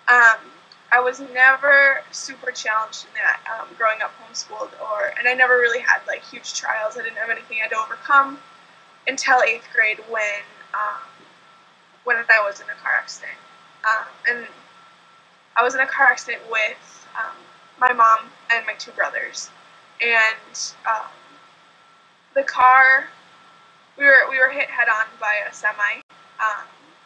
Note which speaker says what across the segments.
Speaker 1: Um, I was never super challenged in that, growing up homeschooled, and I never really had like huge trials. I didn't have anything I had to overcome until 8th grade when I was in a car accident. And I was in a car accident with my mom and my 2 brothers, and the car, we were hit head on by a semi,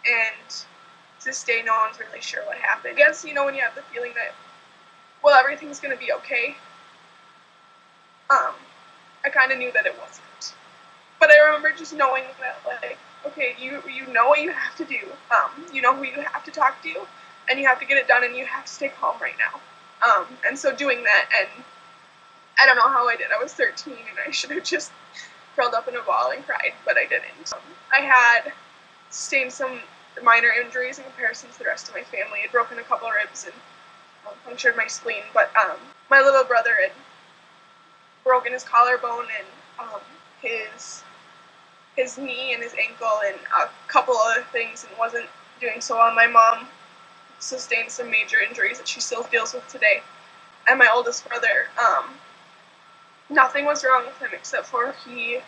Speaker 1: and to this day, no one's really sure what happened. I guess, when you have the feeling that, well, everything's going to be okay, I kind of knew that it wasn't. But I remember just knowing that, like, okay, you know what you have to do. You know who you have to talk to, and you have to get it done, and you have to stay calm right now. And so doing that, and I don't know how I did. I was 13, and I should have just curled up in a ball and cried, but I didn't. I had sustained some minor injuries in comparison to the rest of my family. I'd broken a couple of ribs and punctured my spleen, but my little brother had broken his collarbone and his knee and his ankle and a couple other things, and wasn't doing so well. My mom sustained some major injuries that she still deals with today. And my oldest brother, nothing was wrong with him except for he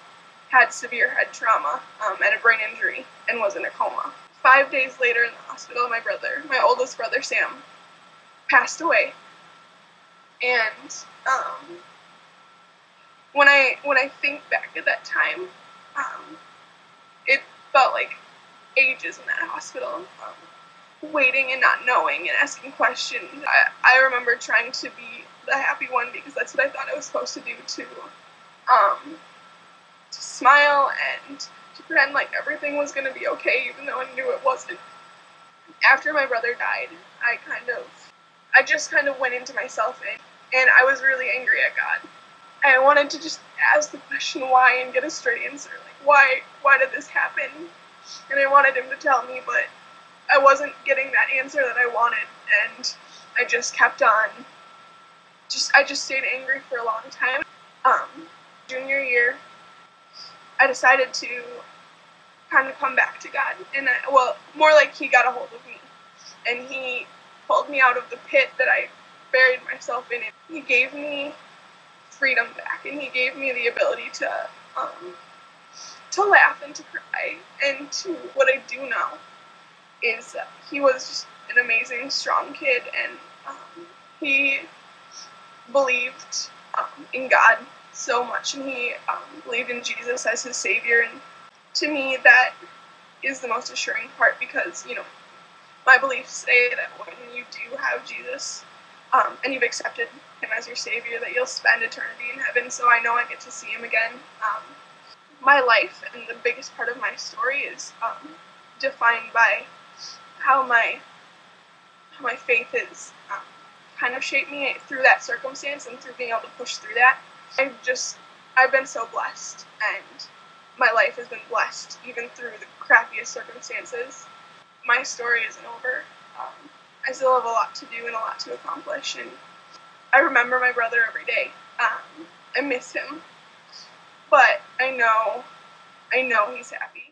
Speaker 1: had severe head trauma and a brain injury and was in a coma. 5 days later in the hospital, my oldest brother Sam, passed away. And when I think back at that time, it felt like ages in that hospital, waiting and not knowing and asking questions. I remember trying to be the happy one because that's what I thought I was supposed to do, to smile and to pretend like everything was going to be okay, even though I knew it wasn't. After my brother died, I just kind of went into myself, and I was really angry at God. I wanted to just ask the question why and get a straight answer. Like, why did this happen? And I wanted him to tell me, but I wasn't getting that answer that I wanted, and I just kept on. I just stayed angry for a long time. Junior year, I decided to kind of come back to God, and more like He got a hold of me, and He pulled me out of the pit that I buried myself in. He gave me freedom back, and He gave me the ability to laugh and to cry. And what I do know is that He was just an amazing, strong kid, and he believed in God so much, and he believed in Jesus as his Savior. And to me, that is the most assuring part, because, my beliefs say that when you do have Jesus, and you've accepted Him as your Savior, that you'll spend eternity in heaven. So I know I get to see Him again. My life and the biggest part of my story is defined by how my faith has kind of shaped me through that circumstance and through being able to push through that. I've been so blessed, and my life has been blessed even through the crappiest circumstances. My story isn't over. I still have a lot to do and a lot to accomplish, and I remember my brother every day. I miss him, but I know he's happy.